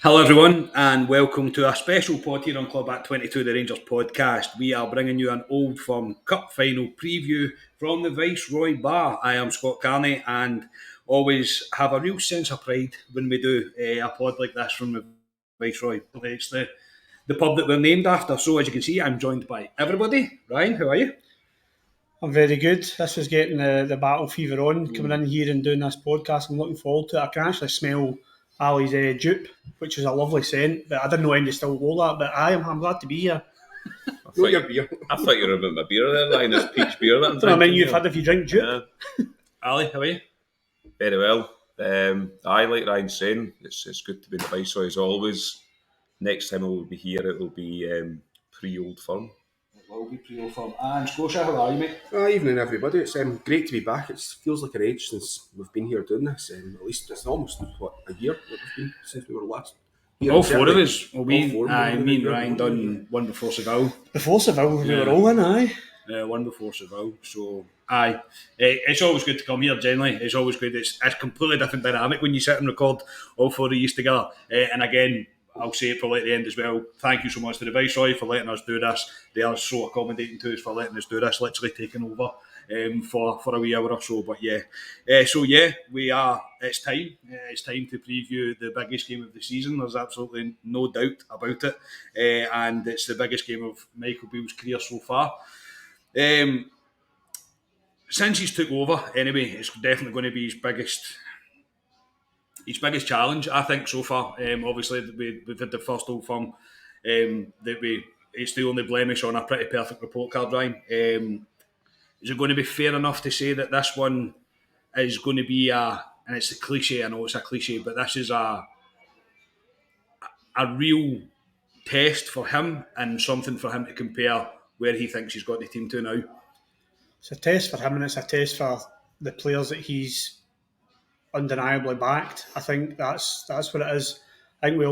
Hello everyone and welcome to a special pod here on Club at 22 the Rangers podcast. We are bringing you an Old Firm Cup final preview from the Viceroy Bar. I am Scott Carney and always have a real sense of pride when we do a pod like this from the Viceroy. It's the pub that we're named after. So as you can see, I'm joined by everybody. Ryan, how are you? I'm very good. This was getting the battle fever on, coming in here and doing this podcast. I'm looking forward to it. I can actually smell Ali's dupe, which is a lovely scent, but I didn't know anybody still wore that, but I'm glad to be here. I thought you were about my beer there, Ryan. It's peach beer that I'm drinking. I mean, you've had if you drink dupe. Yeah. Ali, how are you? Very well. I like Ryan saying, it's good to be in the Viceroy as always. Next time I will be here, it will be pre-Old Firm. It will be pre-Old Firm. And Scotia, how are you, mate? Evening, everybody. It's great to be back. It feels like an age since we've been here doing this. At least it's almost, a year that we've been since we were last. All four of us. Well, me and Ryan done one before Seville. Before Seville, we were all in, aye. One before Seville. So, aye. It's always good to come here, generally. It's always good. It's a completely different dynamic when you sit and record all four of these together. And again, I'll say it probably at the end as well. Thank you so much to the Viceroy for letting us do this. They are so accommodating to us for letting us do this, literally taking over for a wee hour or so. But we are. It's time. It's time to preview the biggest game of the season. There's absolutely no doubt about it, and it's the biggest game of Michael Beale's career so far. Since he's took over, anyway, it's definitely going to be his biggest challenge, I think, so far. Obviously, we've had the first Old Firm it's the only blemish on a pretty perfect report card, Ryan. Is it going to be fair enough to say that this one is going to be and it's a cliche, I know it's a cliche, but this is a real test for him and something for him to compare where he thinks he's got the team to now? It's a test for him and it's a test for the players that he's undeniably backed. I think that's what it is. I think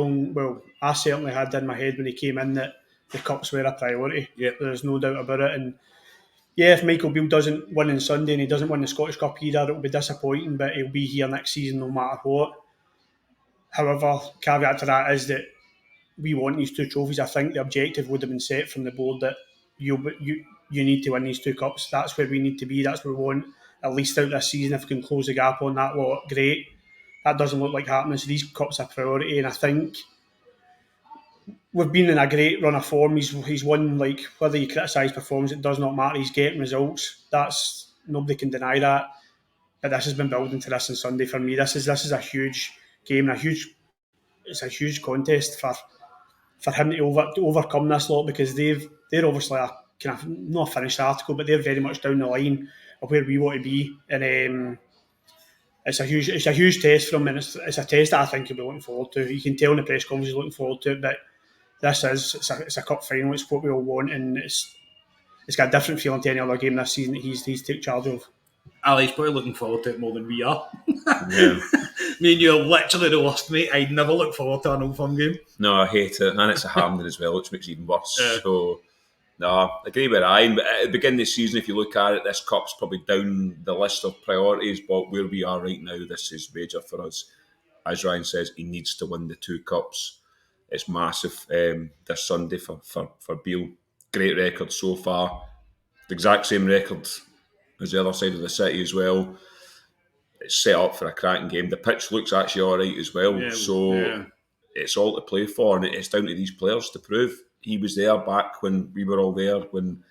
I certainly had in my head when he came in that the Cups were a priority. Yep. There's no doubt about it. And yeah, if Michael Beale doesn't win on Sunday and he doesn't win the Scottish Cup either, it'll be disappointing, but he'll be here next season no matter what. However, caveat to that is that we want these two trophies. I think the objective would have been set from the board that you need to win these two cups. That's where we need to be. That's where we want at least out this season. If we can close the gap on that lot, great. That doesn't look like happening. So these cups are priority, and I think we've been in a great run of form. He's won, like, whether you criticise performance, it does not matter. He's getting results. That's nobody can deny that. But this has been building to this on Sunday for me. This is a huge game, it's a huge contest for him to overcome this lot, because they're obviously a kind of not a finished article, but they're very much down the line of where we want to be, and it's a huge test for him, and it's a test that I think he'll be looking forward to. You can tell in the press conference he's looking forward to it, but it's a cup final. It's what we all want, and it's got a different feeling to any other game this season that he's took charge of. Ali's probably looking forward to it more than we are. Yeah. Me and you are literally the worst, mate. I never look forward to an Old Firm game. No, I hate it, and it's a Hampden as well, which makes it even worse. Yeah. So, no, I agree with Ryan. But at the beginning of the season, if you look at it, this cup's probably down the list of priorities. But where we are right now, this is major for us. As Ryan says, he needs to win the two cups. It's massive this Sunday for Beale. Great record so far. The exact same record as the other side of the city as well. It's set up for a cracking game. The pitch looks actually all right as well. It's all to play for, and it's down to these players to prove. He was there back when we were all there, when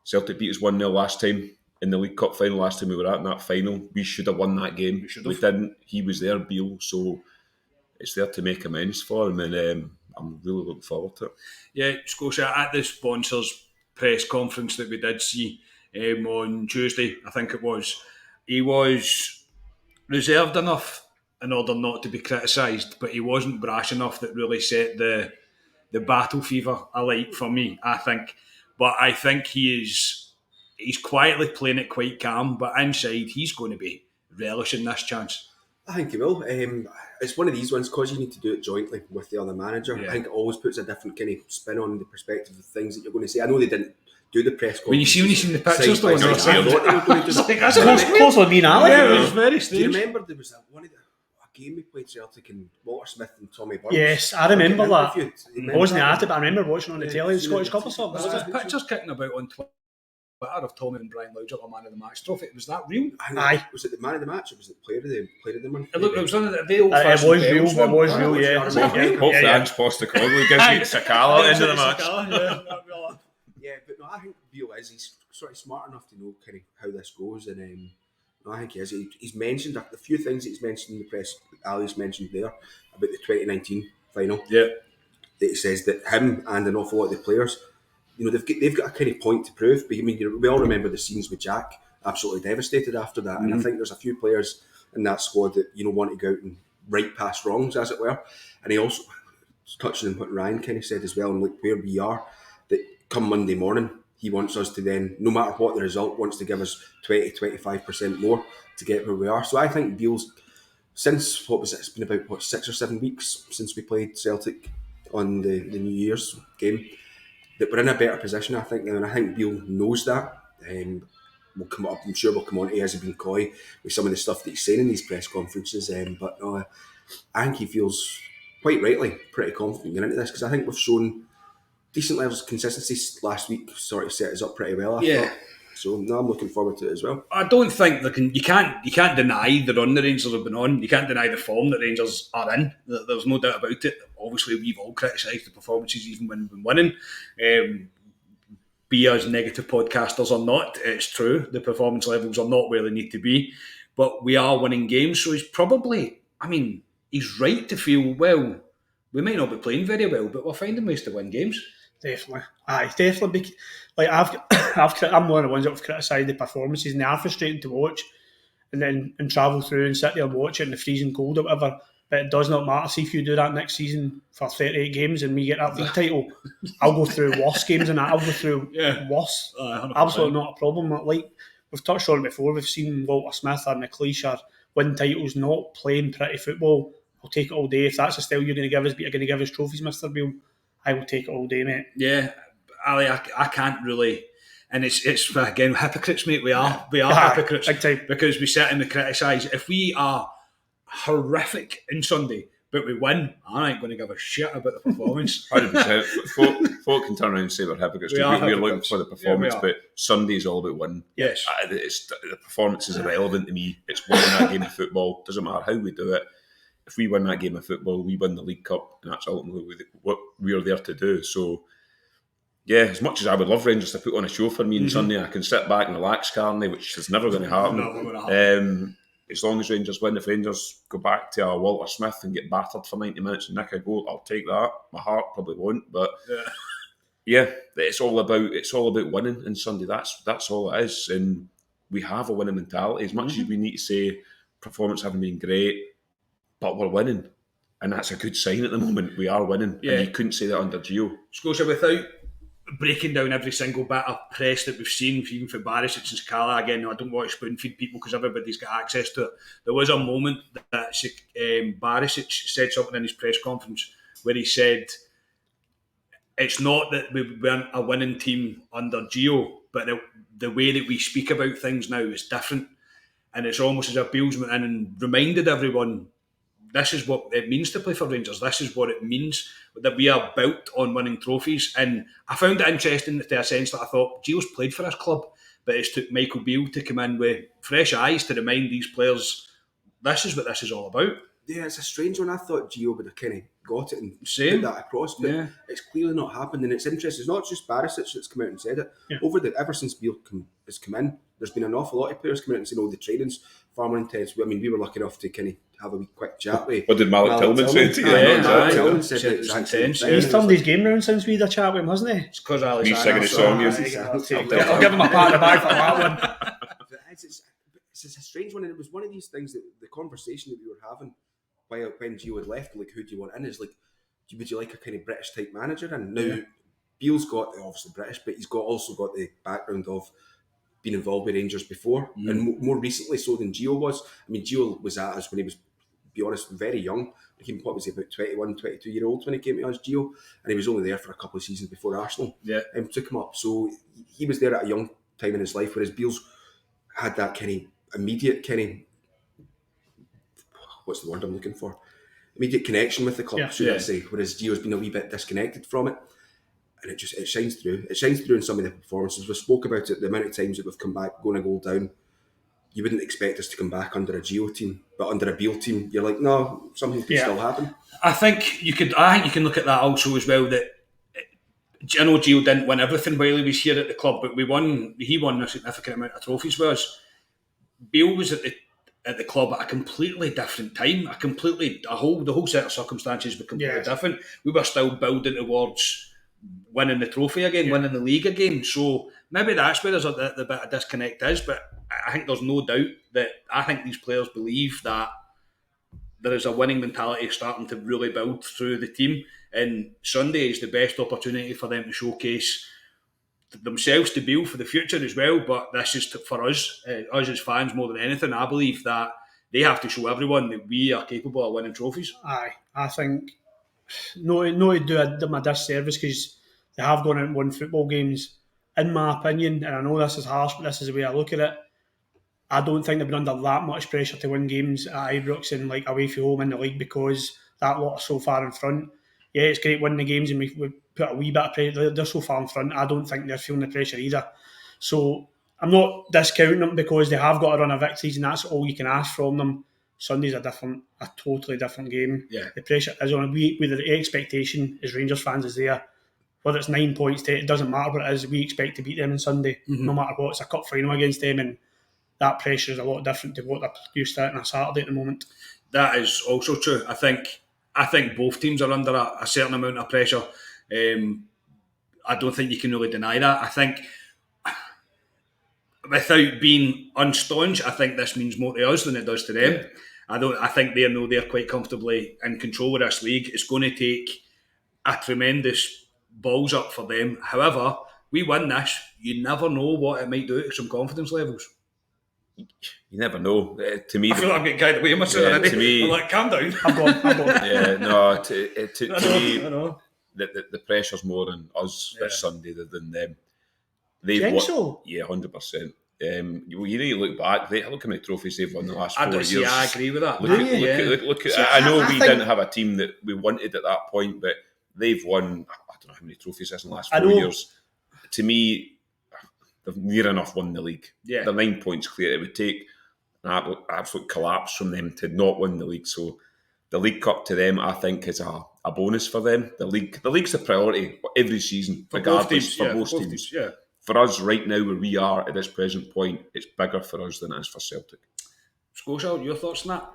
Celtic beat us 1-0 last time in the League Cup final, last time we were at in that final. We should have won that game. We didn't. He was there, Beale, so it's there to make amends for him, and I'm really looking forward to it. Yeah, Scotia, at the sponsors' press conference that we did see on Tuesday, I think it was, he was reserved enough in order not to be criticised, but he wasn't brash enough that really set the battle fever alight for me, I think. But I think he's quietly playing it quite calm, but inside he's going to be relishing this chance. I think he will. It's one of these ones, because you need to do it jointly with the other manager. Yeah. I think it always puts a different kind of spin on the perspective of things that you're going to say. I know they didn't do the press conference. When you see the pictures, though, that's close with me now. Yeah, it was very strange. Do you remember there was one of the game we played Celtic and Walter Smith and Tommy Burns. Yes, I remember that. I Wasn't at it, but I remember watching on the telly the Scottish Cup or something. Was there pictures kicking about on Twitter of Tommy and Brian Lodge up a man of the match trophy? Was that real? Aye. Was it the man of the match or was it player of the month? It was one of the old It was real, yeah. Hopefully Ange Postecoglou gives me Sakala at the end of the match. Yeah, but no, I think Beale he's sort of smart enough to know kind of how this goes, and no, I think he is. He's mentioned a few things that he's mentioned in the press. Ali's mentioned there about the 2019 final. Yeah, that he says that him and an awful lot of the players, they've got a kind of point to prove. But I mean, we all remember the scenes with Jack, absolutely devastated after that, and I think there's a few players in that squad that want to go out and right past wrongs, as it were. And he also touching on what Ryan kind of said as well, and like where we are, that come Monday morning, he wants us to then, no matter what the result, wants to give us 20-25% more to get where we are. So I think Beale's, since, it's been about 6 or 7 weeks since we played Celtic on the New Year's game, that we're in a better position, I think, and I think Beale knows that. We'll come up, I'm sure we'll come on to he hasn't been coy with some of the stuff that he's saying in these press conferences, but no, I think he feels, quite rightly, pretty confident going into this, because I think we've shown decent levels of consistency last week, sort of set us up pretty well, I thought. So now I'm looking forward to it as well. I don't think you can't deny the run the Rangers have been on. You can't deny the form that Rangers are in. There's no doubt about it. Obviously, we've all criticised the performances even when we've been winning. Be us negative podcasters or not, it's true. The performance levels are not where they need to be, but we are winning games. So he's probably, he's right to feel, well, we might not be playing very well, but we're finding ways to win games. Definitely, definitely. Like I'm one of the ones that have criticised the performances, and they are frustrating to watch, and travel through and sit there and watch it in the freezing cold or whatever. But it does not matter. See, if you do that next season for 38 games and we get that league title, I'll go through worse games than that. I'll go through worse. Absolutely not a problem. Like we've touched on it before, we've seen Walter Smith and McLeish win titles not playing pretty football. I'll take it all day. If that's the style you're going to give us, but you're going to give us trophies, Mr. Beale, I will take it all day, mate. Yeah, Ali, I can't really, and it's again hypocrites, mate. We are hypocrites, big time, because we sit and we criticise. If we are horrific in Sunday, but we win, I ain't going to give a shit about the performance. 100%. Folk can turn around and say we're hypocrites. We're looking for the performance, but Sunday is all about winning. Yes, the performance is irrelevant to me. It's winning that game of football. Doesn't matter how we do it. If we win that game of football, we win the League Cup, and that's ultimately what we're there to do. So, yeah, as much as I would love Rangers to put on a show for me on Sunday, I can sit back and relax, Carney, which is never going to happen. As long as Rangers win, if Rangers go back to Walter Smith and get battered for 90 minutes and nick a goal, I'll take that. My heart probably won't, but yeah, it's all about winning on Sunday. That's all it is, and we have a winning mentality. As much as we need to say performance haven't been great, but we're winning, and that's a good sign at the moment. We are winning, and you couldn't say that under Gio. Scotia, without breaking down every single bit of press that we've seen, even for Barisic and Sakala, again, I don't want to spoon feed people because everybody's got access to it. There was a moment that Barisic said something in his press conference where he said, it's not that we weren't a winning team under Gio, but the way that we speak about things now is different. And it's almost as if Beale's went in and reminded everyone, this is what it means to play for Rangers. This is what it means, that we are built on winning trophies. And I found it interesting to a sense that I thought Gio's played for his club, but it's took Michael Beale to come in with fresh eyes to remind these players, this is what this is all about. Yeah, it's a strange one. I thought Gio would have kind of got it and put that across, but it's clearly not happened. And it's interesting. It's not just Barisic that's come out and said it. Yeah. Ever since Beale has come in, there's been an awful lot of players coming out and saying, the training's far more intense. I mean, we were lucky enough to kind of have a wee quick chat with. What did Malik Tillman say? Malik Tillman said that it's intense. He's turned his game round since we had a chat with him, hasn't he? It's because Ali's singing a song. I'll give him a pat on the back for that one. It's a strange one, and it was one of these things that the conversation that we were having when Gio had left, like, who do you want in, is like, would you like a kind of British type manager? And now Beale's got, obviously British, but he's also got the background of being involved with Rangers before, and more recently so than Gio was. I mean, Gio was at us when he was, to be honest, very young. What was he, about 21, 22 year old when he came to us, Gio? And he was only there for a couple of seasons before Arsenal took him up. So he was there at a young time in his life, whereas Beale's had that kind of immediate kind of, what's the word I'm looking for? Immediate connection with the club, should I say? Whereas Gio's been a wee bit disconnected from it, and it shines through. It shines through in some of the performances. We spoke about it, the amount of times that we've come back going a goal down. You wouldn't expect us to come back under a Gio team, but under a Beale team, you're like, no, something can still happen. I think you can look at that also as well. That I know Gio didn't win everything while he was here at the club, but he won a significant amount of trophies with us. Beale was at the club at a completely different time. The whole set of circumstances were completely different. We were still building towards winning the trophy again, winning the league again. So maybe that's where the bit of disconnect is. But I think there's no doubt that I think these players believe that there is a winning mentality starting to really build through the team. And Sunday is the best opportunity for them to showcase themselves to Beale for the future as well. But this is for us as fans more than anything. I believe that they have to show everyone that we are capable of winning trophies. Aye, I think no to do them a disservice because they have gone out and won football games. In my opinion, and I know this is harsh, but this is the way I look at it, I don't think they've been under that much pressure to win games at Ibrox and like away from home in the league because that lot are so far in front. Yeah, it's great winning the games and we put a wee bit of pressure. They're so far in front. I don't think they're feeling the pressure either. So I'm not discounting them because they have got a run of victories and that's all you can ask from them. Sunday's a totally different game. Yeah. The pressure is on. With the expectation as Rangers fans is there. Whether it's 9 points, it doesn't matter what it is. We expect to beat them on Sunday, no matter what. It's a cup final against them and that pressure is a lot different to what they're used to on a Saturday at the moment. That is also true. I think both teams are under a certain amount of pressure. I don't think you can really deny that. I think without being unstaunch, I think this means more to us than it does to them. I think they know they're quite comfortably in control of this league. It's going to take a tremendous balls up for them. However, we win this, you never know what it might do to some confidence levels. You never know. To me, I feel like I'm getting carried away myself already. To me, I'm like, calm down. I'm gone. Yeah, no. To me, I know. The pressure's more on us this Sunday than them. They've Think so? Yeah, 100%. You need to look back. Look how many trophies they've won the last 4 years. I agree with that. Look at. I know we didn't have a team that we wanted at that point, but they've won. I don't know how many trophies in the last 4 years. To me, they've near enough won the league. Yeah. They're 9 points clear. It would take an absolute collapse from them to not win the league. So the League Cup to them, I think, is a bonus for them. The league's the priority every season, for regardless, both for most teams. Yeah. For us right now, where we are at this present point, it's bigger for us than it is for Celtic. Scotia, your thoughts on that?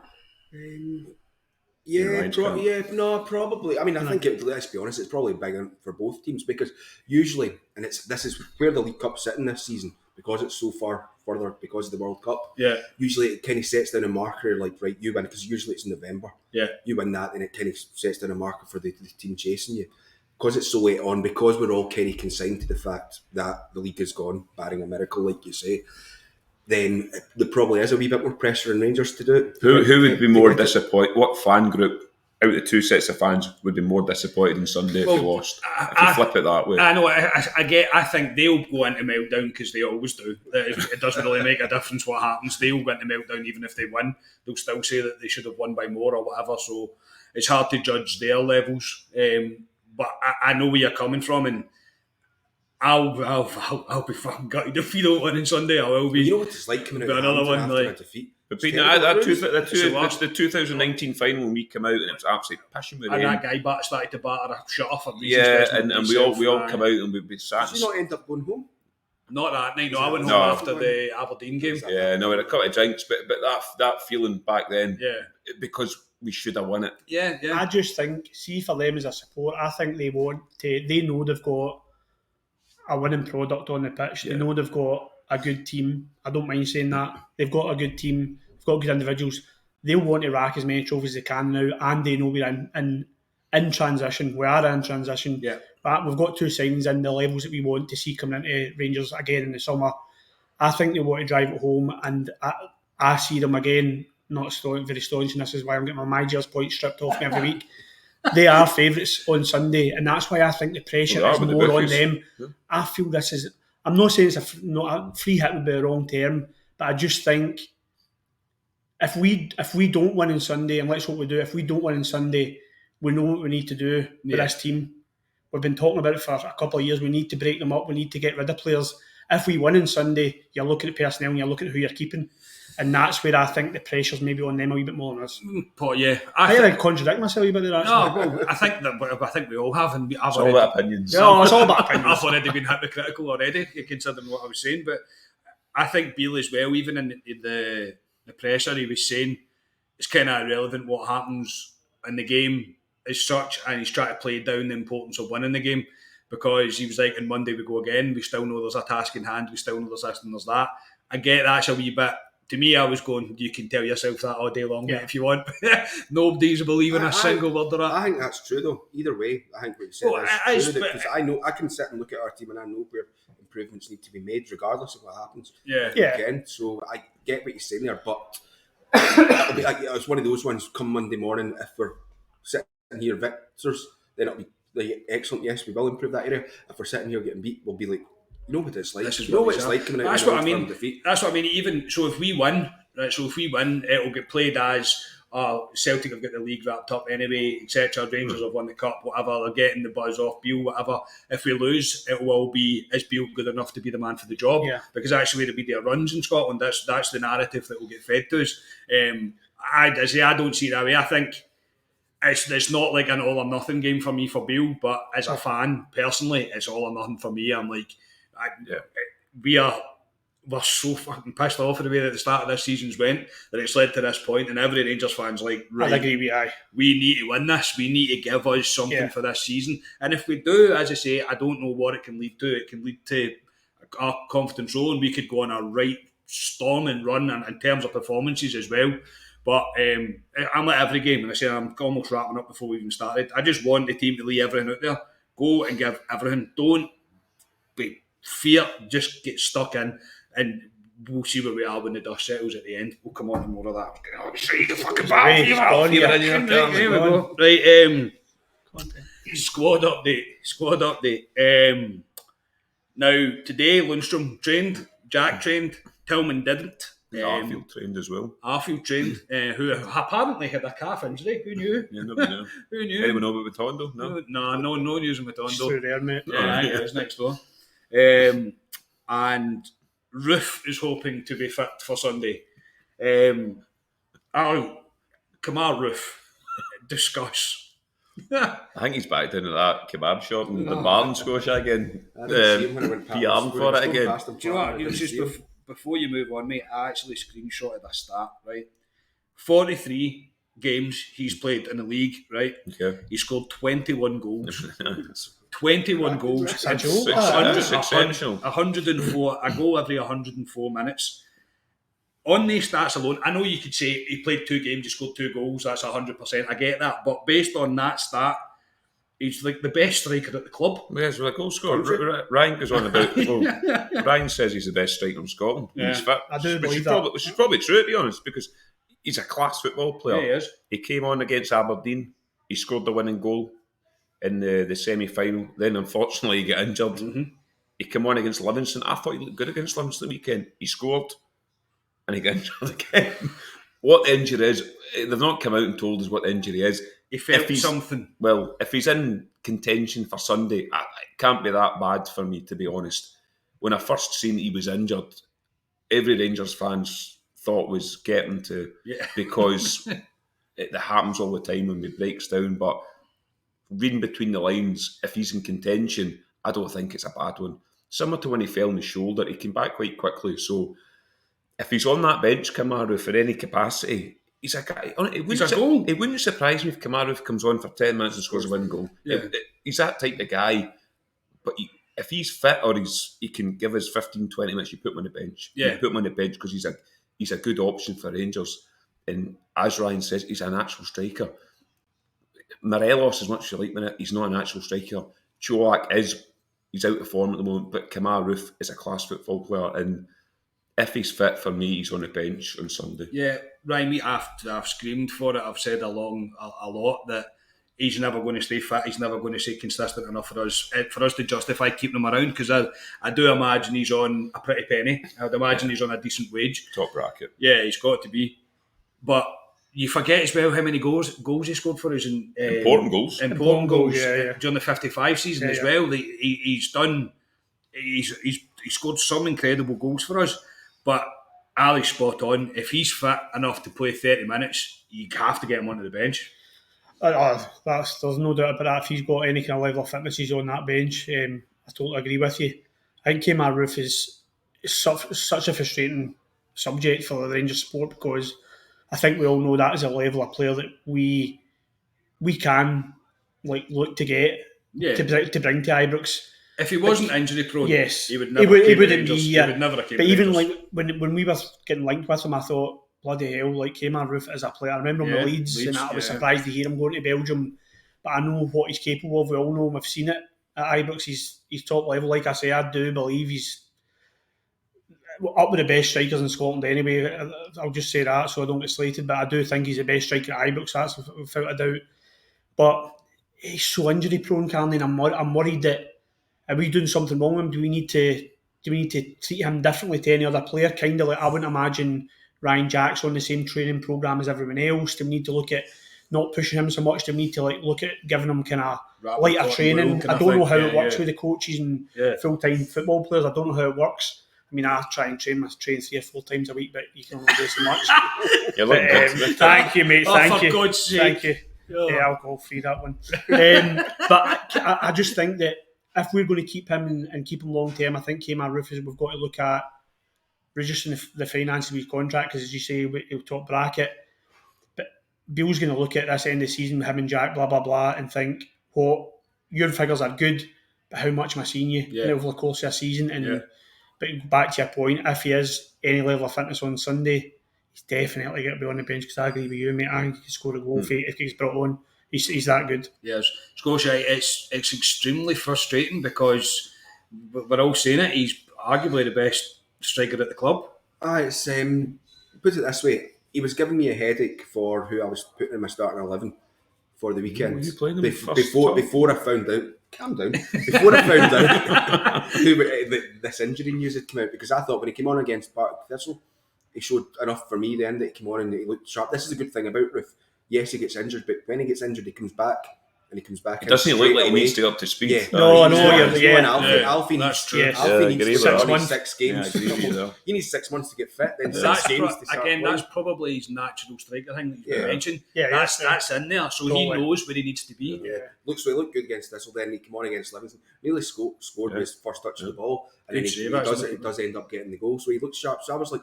Probably. I mean, I think let's be honest, it's probably bigger for both teams because usually, and this is where the League Cup's sitting this season because it's so far further because of the World Cup. Yeah. Usually, it kind of sets down a marker like right, you win because usually it's in November. Yeah. You win that, and it kind of sets down a marker for the team chasing you. Because it's so late on, because we're all kind of consigned to the fact that the league is gone, barring a miracle, like you say, then there probably is a wee bit more pressure on Rangers to do it. Who would be more disappointed? What fan group out of the two sets of fans would be more disappointed in Sunday if they lost? If you flip it that way. I know, I think they'll go into meltdown because they always do. It doesn't really make a difference what happens. They'll go into meltdown even if they win. They'll still say that they should have won by more or whatever. So it's hard to judge their levels. But I know where you're coming from, and I'll be fucking gutted if we don't win on Sunday. I will be. You know what it's like coming out another one after a defeat. But that's the 2019 final when we came out and it was absolutely pissing with rain. And that guy started to batter a shutter for reasons. Yeah, and we all come out and we sat. Did you not end up going home? Not that night. No, I went home after the Aberdeen game. Yeah, no, we had a couple of drinks, but that feeling back then, because we should have won it. Yeah. I just think, see, for them as a support, I think they know they've got a winning product on the pitch. They know they've got a good team. I don't mind saying that. They've got a good team. They've got good individuals. They'll want to rack as many trophies as they can now, and they know we're in transition. We are in transition. Yeah. But we've got two signings in the levels that we want to see coming into Rangers again in the summer. I think they want to drive it home, and I see them again. Not very staunch, and this is why I'm getting my Myers points stripped off me every week. They are favourites on Sunday, and that's why I think the pressure is more on them. Yeah. I feel this is. I'm not saying not a free hit would be the wrong term, but I just think if we don't win on Sunday, and let's hope we do, if we don't win on Sunday, we know what we need to do with this team. We've been talking about it for a couple of years. We need to break them up. We need to get rid of players. If we win on Sunday, you're looking at personnel and you're looking at who you're keeping. And that's where I think the pressure's maybe on them a wee bit more than us. But yeah, I contradict myself a wee bit there, actually. No, well, I think we all have, and It's all about opinions. Yeah, it's all about opinions. I've already been hypocritical already, considering what I was saying. But I think Beale as well, even in the pressure, he was saying it's kind of irrelevant what happens in the game as such, and he's trying to play down the importance of winning the game, because he was like, on Monday we go again, we still know there's a task in hand, we still know there's this and there's that. I get that's a wee bit, to me, I was going, you can tell yourself that all day long, if you want. Nobody's believing a single word of that. I think that's true, though. Either way, I think what you said is true. Because I can sit and look at our team and I know where improvements need to be made, regardless of what happens. Yeah. Again, so I get what you're saying there, but it's one of those ones. Come Monday morning, if we're sitting here victors, then it'll be like, excellent. Yes, we will improve that area. If we're sitting here getting beat, we'll be like, you know what it's like. You know what it's like coming out. That's what I mean. That's what I mean. Even so, if we win, right? So if we win, it'll get played as Celtic have got the league wrapped up anyway, etc. Rangers have won the cup, whatever. They're getting the buzz off Beale, whatever. If we lose, it will be, is Beale good enough to be the man for the job? Yeah. Because actually, the media runs in Scotland. That's the narrative that will get fed to us. I don't see it that way. I think it's not like an all or nothing game for me for Beale, but as a fan, personally, it's all or nothing for me. I'm like, we're so fucking pissed off at the way that the start of this season's went, that it's led to this point, and every Rangers fan's like, right, I agree with you. We need to win this. We need to give us something for this season. And if we do, as I say, I don't know what it can lead to. It can lead to our confidence roll, and we could go on a right storming run in terms of performances as well. But I'm at every game, and I say I'm almost wrapping up before we even started. I just want the team to leave everything out there. Go and give everything. Don't be fear. Just get stuck in, and we'll see where we are when the dust settles at the end. We'll come on to more of that. Oh, say the fucking battle. Here we go. Right. Squad update. Now today, Lundstrom trained. Jack trained. Tillman didn't. Arfield trained as well. Arfield trained, who apparently had a calf injury. Who knew? Yeah, nobody knew. Who knew? Anyone know about Matondo? No news of Matondo. It's through there, mate. Yeah, it's next door. And Roof is hoping to be fit for Sunday. Kamar Roof, discuss. I think he's back down at that kebab shop in the bar in Scotia again. PR for it again. Do you know what? Just before you move on, mate, I actually screenshotted a stat, right? 43 games he's played in the league, right? Okay. He scored 21 goals. 21 goals. Exceptional. 104, a goal every 104 minutes. On these stats alone, I know you could say he played 2 games, he scored 2 goals, that's 100%. I get that. But based on that stat, he's like the best striker at the club. Yes, well, a goal scorer. Ryan goes on about. Ryan says he's the best striker in Scotland. Yeah. He's fit, I do believe that. Which is probably true, to be honest, because he's a class football player. Yeah, he is. He came on against Aberdeen. He scored the winning goal in the semi-final. Then, unfortunately, he got injured. Mm-hmm. He came on against Livingston. I thought he looked good against Livingston the weekend. He scored, and he got injured again. What the injury is, they've not come out and told us what the injury is. He felt something. Well, if he's in contention for Sunday, it can't be that bad for me, to be honest. When I first seen he was injured, every Rangers fans thought was getting to, because it happens all the time when he breaks down. But reading between the lines, if he's in contention, I don't think it's a bad one. Similar to when he fell on his shoulder, he came back quite quickly. So if he's on that bench, Kamaru, for any capacity, he's a guy. It wouldn't surprise me if Kamaru comes on for 10 minutes and scores a winning goal. Yeah. He's that type of guy. But if he's fit or he can give us 15, 20 minutes, you put him on the bench. Yeah. You put him on the bench because he's a good option for Rangers. And as Ryan says, he's a natural striker. Morelos, as much as you like minute, he's not a natural striker. Cholak he's out of form at the moment, but Kamar Roof is a class football player, and if he's fit, for me, he's on the bench on Sunday. Yeah, Ryan, I've screamed for it. I've said a lot that he's never going to stay fit. He's never going to stay consistent enough for us to justify keeping him around, because I do imagine he's on a pretty penny. I would imagine he's on a decent wage. Top bracket. Yeah, he's got to be. but you forget as well how many goals he scored for us in Important goals. important goals yeah. during the 55 season Yeah, as yeah. well. He's scored some incredible goals for us, but Ali's spot on. If he's fit enough to play 30 minutes, you have to get him onto the bench. There's no doubt about that. If he's got any kind of level of fitness, he's on that bench. I totally agree with you. I think Kemar Roof is such a frustrating subject for the Rangers sport, because I think we all know that is a level of player that we can look to get to bring to Ibrox. If he wasn't injury prone, Yes, he would never. he wouldn't Rangers. be. He would never have came But to even Rangers. when we were getting linked with him, I thought, bloody hell, Kemar Roof as a player. I remember him Yeah, with Leeds, and I was yeah. surprised to hear him going to Belgium. But I know what he's capable of. We all know him. We've seen it at Ibrox. He's top level. Like I say, I do believe he's up with the best strikers in Scotland anyway. I'll just say that so I don't get slated. But I do think he's the best striker at Ibrox. That's without a doubt. But he's so injury prone, Carney. And I'm worried that, are we doing something wrong with him? Do we need to treat him differently to any other player? Kind of like, I wouldn't imagine Ryan Jack's on the same training programme as everyone else. Do we need to look at not pushing him so much? Do we need to look at giving him kind of lighter training? I don't know how it works with the coaches and full-time football players. I don't know how it works. I mean, I try and train 3 or 4 times a week, but you can only do so much. Thank you, mate. Thank you. For God's sake. Thank you. Yeah, alcohol free, that one. But I just think that if we're going to keep him and keep him long term, I think Kemar Roof we've got to look at reducing the finances of his contract, because, as you say, he'll top bracket. But Bill's going to look at this end of the season with him and Jack, blah blah blah, and think, "What, your figures are good, but how much am I seeing you over the course of a season?" And but back to your point, if he is any level of fitness on Sunday, he's definitely going to be on the bench, because I agree with you, mate. I think he can score a goal if he's brought on. He's that good. Yes, Scotia. It's extremely frustrating, because we're all saying it. He's arguably the best striker at the club. It's put it this way. He was giving me a headache for who I was putting in my starting 11 for the weekend. You playing him before I found out. Calm down. Before I found out this injury news had come out, because I thought when he came on against Partick Thistle, he showed enough for me then that he came on and he looked sharp. This is a good thing about Ruth. Yes, he gets injured, but when he gets injured, he comes back. And he comes back. It doesn't look like he needs to go up to speed. Yeah. Alfie needs 6 months. 6 games. Yeah, he needs 6 months to get fit. Then 6 That's games to start playing. that's probably his natural striker thing that you mentioned. Yeah, that's in there, so he knows where he needs to be. Yeah. He looked good against Thistle. Then he came on against Livingston. Nearly scored his first touch of the ball, and then he does end up getting the goal. So he looked sharp. So I was like,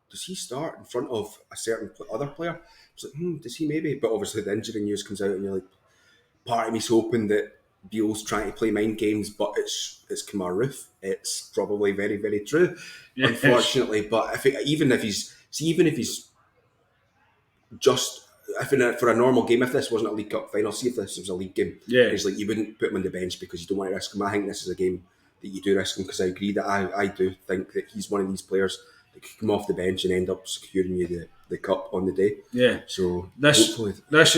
does he start in front of a certain other player? I was like, does he maybe? But obviously the injury news comes out, and you're like, part of me's hoping that Beale's trying to play mind games, but it's Kemar Roof. It's probably very, very true, unfortunately. But even if he's just for a normal game, if this wasn't a League Cup final, see if this was a league game, it's like you wouldn't put him on the bench because you don't want to risk him. I think this is a game that you do risk him, because I agree that I do think that he's one of these players that could come off the bench and end up securing you the cup on the day. Yeah. So this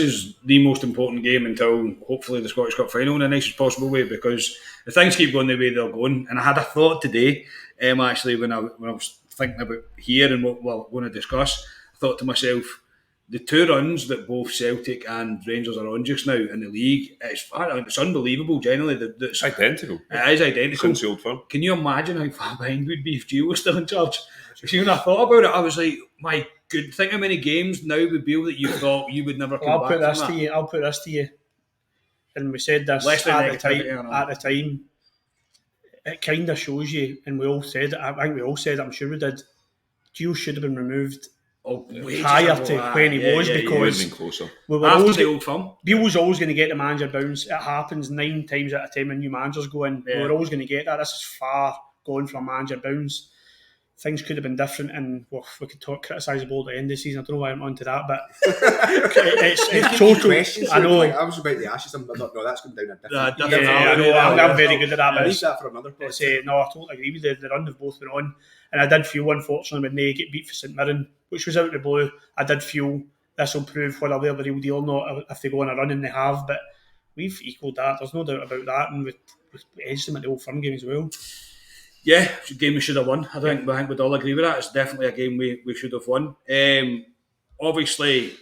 is the most important game until hopefully the Scottish Cup final in the nicest possible way, because if things keep going the way they're going, and I had a thought today, actually when I was thinking about here and what we're going to discuss, I thought to myself, the 2 runs that both Celtic and Rangers are on just now in the league, it's unbelievable. Generally, it's identical. It is identical. Since the Old Firm. Can you imagine how far behind we'd be if Gio was still in charge? See, when I thought about it, I was like, my good, think how many games now with Beale that you thought you would never come back from that. I'll put this to you. And we said this at the time. It kind of shows you, and we all said it. I think we all said it. I'm sure we did. Gio should have been removed prior to when he was, because we were always the Old Firm. Beale was always going to get the manager bounce. It happens 9 times out of 10 when new managers go in. We were always going to get that. This is far gone from a manager bounce. Things could have been different, and we could criticise the ball at the end of the season. I don't know why I'm on to that, but it's total. I know. I was about to ask you something, but I thought, no, that's going down a different. I know. I'm very good at that. But that for another podcast. No, I totally agree with you. The run they've both been on, and I did feel, unfortunately, when they get beat for St Mirren, which was out of the blue, I did feel this will prove whether they're the real deal or not if they go on a run, and they have. But we've equalled that. There's no doubt about that, and we've edged them at the Old Firm game as well. Yeah, it's a game we should have won. I think we'd all agree with that. It's definitely a game we should have won. Obviously,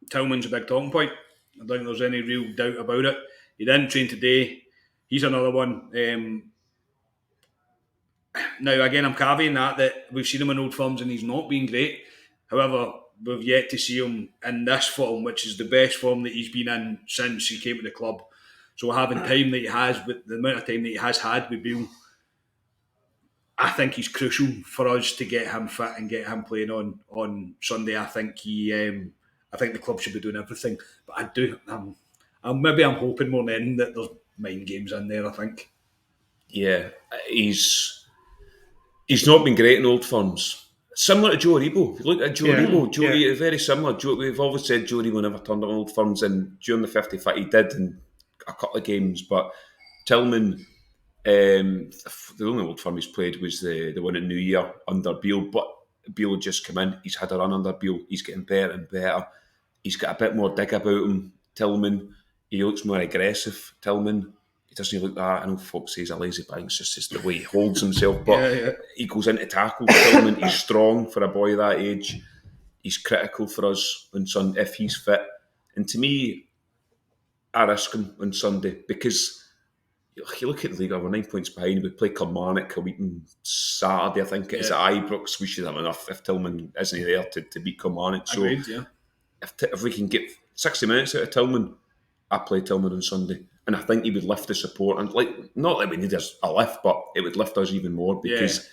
Tillman's a big talking point. I don't think there's any real doubt about it. He didn't train today. He's another one. Now, again, I'm caveating that we've seen him in Old Firms and he's not been great. However, we've yet to see him in this form, which is the best form that he's been in since he came to the club. So having time that he has, with the amount of time that he has had with Beale, I think he's crucial for us to get him fit and get him playing on Sunday. I think I think the club should be doing everything, but I'm hoping more than anything that there's mind games in there. I think. Yeah, he's not been great in Old Firms. Similar to Joe Rebo. If you look at Joe Rebo, very similar. We've always said Joe Rebo never turned on Old Firms, and during the 55 he did in a couple of games. But Tillman, the only Old Firm he's played was the one at New Year under Beale. But Beale had just come in. He's had a run under Beale. He's getting better and better. He's got a bit more dig about him. Tillman, he looks more aggressive. Tillman. He doesn't look that. I know folks say he's a lazy bag. It's just the way he holds himself. But he goes into tackles. Tillman, he's strong for a boy that age. He's critical for us on Sunday if he's fit. And to me, I risk him on Sunday because you look at the league, we're 9 points behind. We play Kilmarnock a week on Saturday, I think it is at Ibrox. We should have enough if Tillman isn't there to beat Kilmarnock. So Agreed, yeah. If we can get 60 minutes out of Tillman, I play Tillman on Sunday. And I think he would lift the support. And not that we need a lift, but it would lift us even more because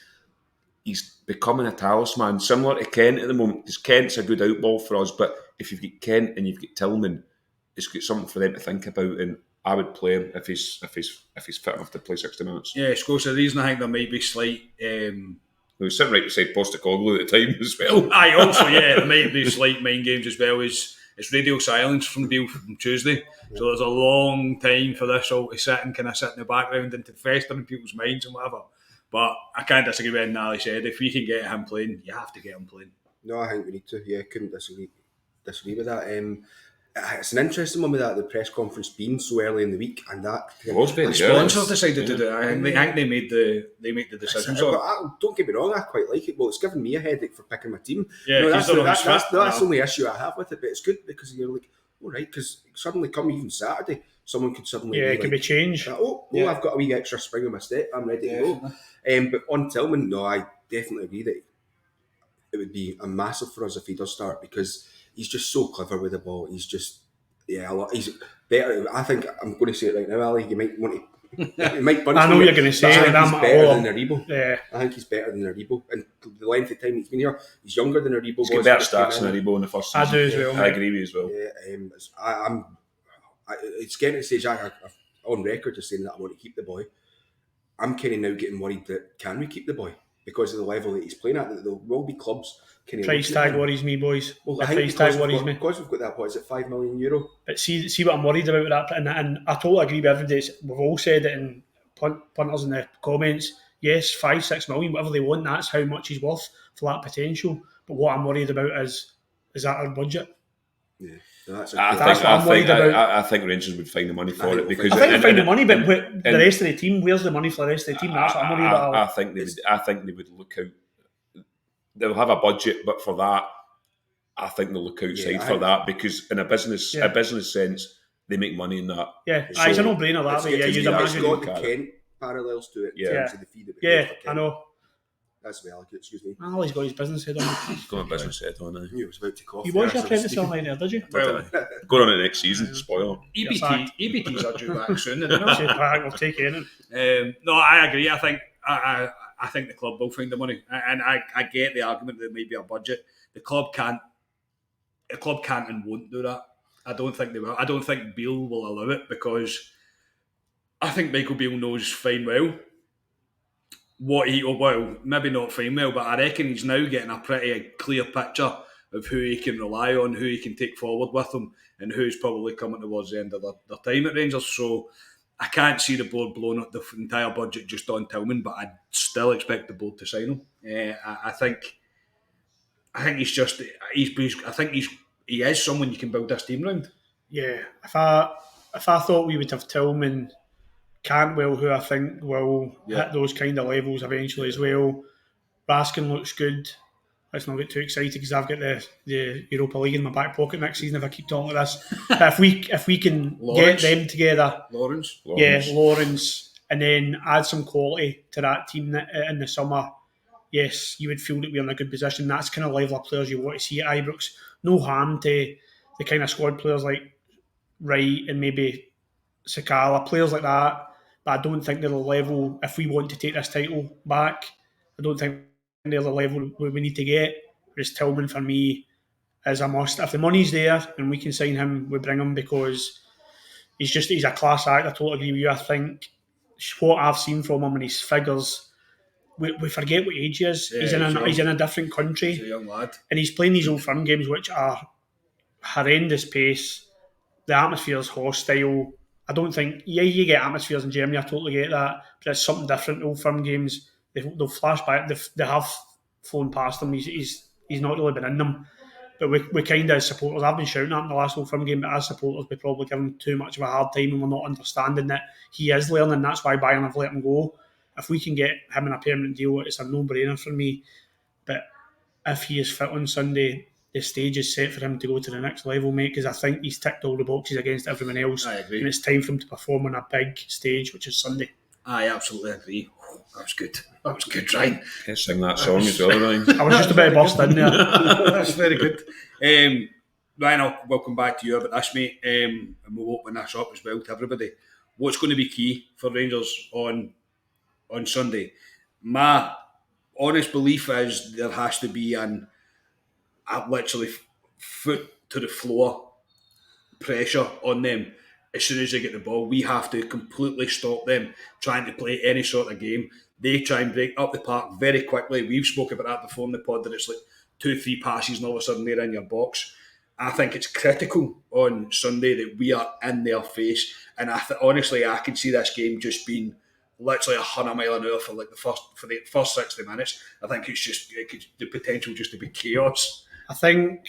he's becoming a talisman, similar to Kent at the moment. Because Kent's a good outball for us, but if you've got Kent and you've got Tillman, it's got something for them to think about. And I would play him if he's fit enough to play 60 minutes. Yeah, Scotia, the reason I think there might be slight. He was sitting right beside Postecoglou at the time as well. There might be slight mind games as well. It's radio silence from Beale from Tuesday. So there's a long time for this all to sit in the background and to fester in people's minds and whatever. But I can't disagree with anything Ali said. If we can get him playing, you have to get him playing. No, I think we need to. Yeah, couldn't disagree with that. It's an interesting one with that, the press conference being so early in the week, and that it was very the sponsors decided to do it. I think they make the decisions. Don't get me wrong, I quite like it. Well, it's given me a headache for picking my team. Yeah, that's the only issue I have with it. But it's good because you're like, all right, because suddenly come even Saturday, someone could suddenly it could be changed. I've got a wee extra spring in my step. I'm ready to go. But on Tillman, no, I definitely agree that it would be a massive for us if he does start because he's just so clever with the ball. He's just, he's better. I think I'm going to say it right now, Ali. You might want to. You might punish I know me, you're going to say it. I'm He's better than Aribo. Yeah. I think he's better than Aribo. And the length of time he's been here, he's younger than Aribo. He's got better stats than Aribo in the first season. I do as well. I agree with you as well. Yeah, it's getting to the stage I'm on record as saying that I want to keep the boy. I'm kind of now getting worried that can we keep the boy because of the level that he's playing at. That there will be clubs. Price tag worries me, boys. Well, the price tag worries me because we've got that. What is it? €5 million. But see what I'm worried about with that, and I totally agree with everybody. We've all said it in punters in the comments. Yes, 5-6 million, whatever they want. That's how much he's worth for that potential. But what I'm worried about is that our budget? Yeah. I think Rangers would find the money for it because I think they find the money, but the rest of the team, where's the money for the rest of the team? That's what I'm worried about. I think they would look out. They'll have a budget, but for that, I think they'll look outside for that because in a business sense, they make money in that. Yeah, so it's a no-brainer that way. You'd imagine. It's got the Kent parallels to it in terms of the fee that we pay for Kent. I know. That's well, excuse me. He's got his business head on. He's got a business head on now. I knew it was about to cough. You watched your apprentice online there, did you? Well, going on to the next season, spoiler. EBTs are due back soon. We'll take it. No, I agree. I think the club will find the money, and I get the argument that it might be a budget. The club can't and won't do that. I don't think they will. I don't think Beale will allow it because I think Michael Beale knows fine well maybe not fine well, but I reckon he's now getting a pretty clear picture of who he can rely on, who he can take forward with him, and who's probably coming towards the end of their time at Rangers. So I can't see the board blowing up the entire budget just on Tillman, but I still expect the board to sign him. I think he is someone you can build this team around. Yeah, if I thought we would have Tillman Cantwell, who I think will hit those kind of levels eventually as well. Raskin looks good. Let's not get too excited because I've got the Europa League in my back pocket next season if I keep talking like this. But if we can get them together, Lawrence, Lawrence, and then add some quality to that team in the summer, yes, you would feel that we're in a good position. That's kind of level of players you want to see at Ibrox. No harm to the kind of squad players like Wright and maybe Sakala, players like that. But I don't think they're the level, if we want to take this title back, I don't think they're the level we need to get. Whereas Tillman, for me, is a must. If the money's there and we can sign him, we bring him because he's a class act. I totally agree with you. I think what I've seen from him and his figures, we forget what age he is. Yeah, he's in a different country. He's a young lad. And he's playing these old firm games which are horrendous pace. The atmosphere is hostile. I don't think, you get atmospheres in Germany, I totally get that, but it's something different. Old firm games, they'll flash back, they have flown past him, he's not really been in them. But we kind of, as supporters, I've been shouting at him the last Old Firm game, but as supporters, we probably give him too much of a hard time and we're not understanding that he is learning. That's why Bayern have let him go. If we can get him in a permanent deal, it's a no-brainer for me. But if he is fit on Sunday, the stage is set for him to go to the next level, mate, because I think he's ticked all the boxes against everyone else. I agree. And it's time for him to perform on a big stage, which is Sunday. I absolutely agree. That was good. That was good, Ryan. Can't sing that song as well, Ryan. I was just about to burst in there. That's very good. Ryan, I'll come back to you about this, mate, and we'll open this up as well to everybody. What's going to be key for Rangers on Sunday? My honest belief is there has to be a literally foot to the floor pressure on them as soon as they get the ball. We have to completely stop them trying to play any sort of game. They try and break up the park very quickly. We've spoken about that before in the pod, that it's like 2-3 passes and all of a sudden they're in your box. I think it's critical on Sunday that we are in their face, and honestly I can see this game just being literally 100 mile an hour for the first 60 minutes. I think the potential just to be chaos. I think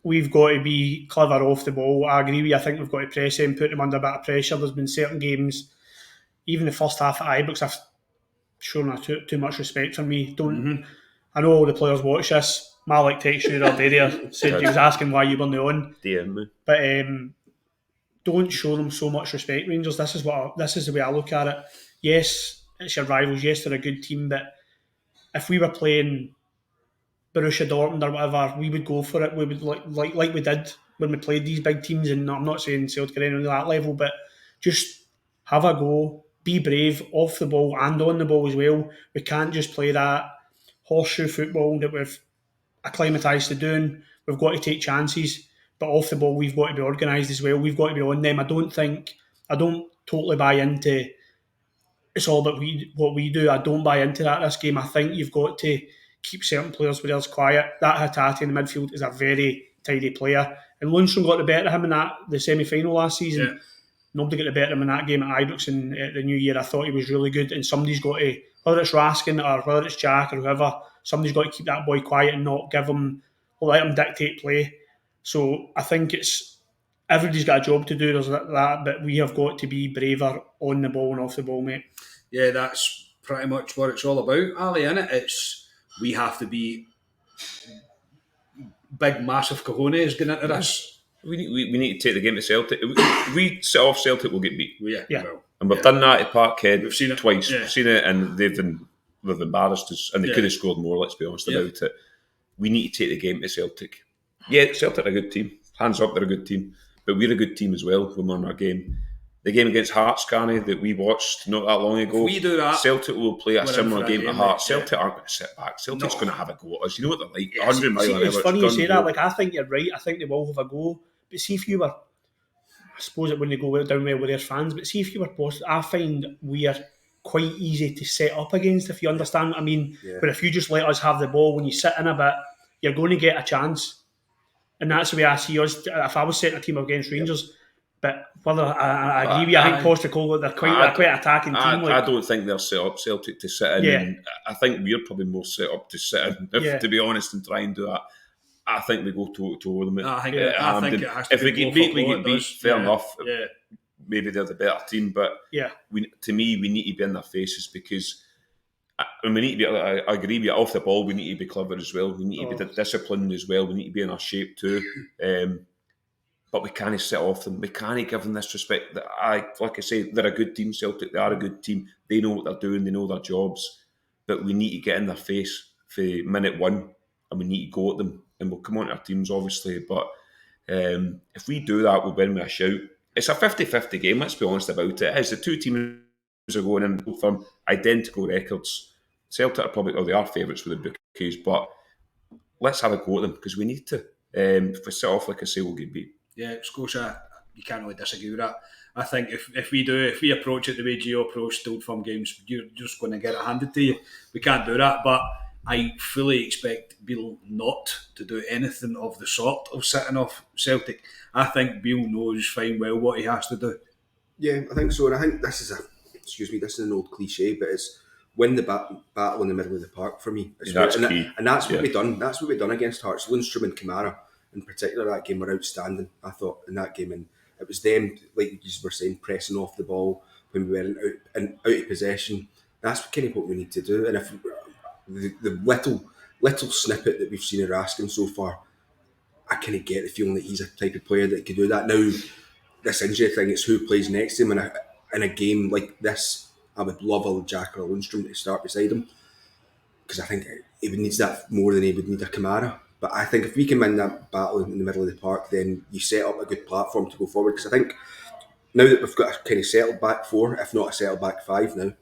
we've got to be clever off the ball. I agree with you. I think we've got to press him, put him under a bit of pressure. There's been certain games, even the first half at Ibrox, I've shown too much respect for me. I know all the players watch this. Malik texted you the other day there, said he was asking why you weren't on. DM me. But don't show them so much respect, Rangers. This is the way I look at it. Yes, it's your rivals. Yes, they're a good team. But if we were playing Borussia Dortmund or whatever, we would go for it. We would like we did when we played these big teams. And I'm not saying Celtic are on that level, but just have a go. Be brave off the ball and on the ball as well. We can't just play that horseshoe football that we've acclimatised to doing. We've got to take chances, but off the ball we've got to be organised as well. We've got to be on them. I don't totally buy into it's all about what we do. I don't buy into that this game. I think you've got to keep certain players where it's quiet. That Hatate in the midfield is a very tidy player, and Lundstrom got the better of him in the semi-final last season. Yeah. Nobody got the better of him in that game at Ibrox in the new year. I thought he was really good, and somebody's got to, whether it's Raskin or whether it's Jack or whoever, somebody's got to keep that boy quiet and not let him dictate play. So I think everybody's got a job to do. There's that, but we have got to be braver on the ball and off the ball, mate. Yeah, that's pretty much what it's all about, Ali, innit? We have to be big, massive cojones going into this. We need to take the game to Celtic. If we set off Celtic, we'll get beat. Yeah. Well, And we've done that at Parkhead. We've seen it twice. Yeah. We've seen it, and they've embarrassed us, and they could have scored more. Let's be honest about it. We need to take the game to Celtic. Yeah, Celtic are a good team. Hands up, they're a good team, but we're a good team as well when we're in our game. The game against Hearts, Carney, that we watched not that long ago. If we do that, Celtic will play a similar game to Hearts. Celtic aren't going to sit back. Celtic's going to have a go at us. You know what they're like. 100 mile an hour. It's funny you say that. Like, I think you're right. I think they will have a go. But see if you were, I suppose it wouldn't go down well with their fans, but see if you were post, I find we are quite easy to set up against, if you understand what I mean. Yeah. But if you just let us have the ball, when you sit in a bit, you're going to get a chance. And that's the way I see us. If I was setting a team up against Rangers, but whether I agree with you, I think Postecoglou, they're quite an attacking team. I don't think they're set up Celtic to sit in. Yeah. I think we're probably more set up to sit in, to be honest, and try and do that. I think we go to them. I think it has if to we be get beat, we football, get beat. Fair enough. Yeah. maybe they're the better team, but Yeah. to me, we need to be in their faces because. And we need to be, I agree with you, off the ball, we need to be clever as well. We need to be disciplined as well. We need to be in our shape too. But we can't set off them. We can't give them this respect. Like I say, they're a good team, Celtic. They are a good team. They know what they're doing. They know their jobs. But we need to get in their face for minute one and we need to go at them. And we'll come on to our teams, obviously. But if we do that, we'll win with a shout. It's a 50-50 game, let's be honest about it. It is. The two teams are going in from identical records. Celtic are probably, they are favourites with the bookies, but let's have a go at them because we need to. If we set off, like I say, we'll get beat. Yeah, Scotia, you can't really disagree with that. I think if we approach it the way Gio approached Old Firm games, you're just going to get it handed to you. We can't do that, but I fully expect Beale not to do anything of the sort of sitting off Celtic. I think Beale knows fine well what he has to do. Yeah, I think so, and I think this is an old cliche, but it's win the battle in the middle of the park for me. That's key. And that's what we've done. That's what we've done against Hearts. Lundstrom and Kamara, in particular, that game were outstanding, I thought, in that game. And it was them, like you were saying, pressing off the ball when we were out of possession. That's kind of what we need to do. And if the little snippet that we've seen of Raskin so far, I kind of get the feeling that he's a type of player that could do that. Now, this injury thing, it's who plays next to him in a game like this. I would love a Jack or a Lundstrom to start beside him because I think he would need that more than he would need a Kamara. But I think if we can win that battle in the middle of the park, then you set up a good platform to go forward. Because I think now that we've got a kind of settled back four, if not a settled back five now,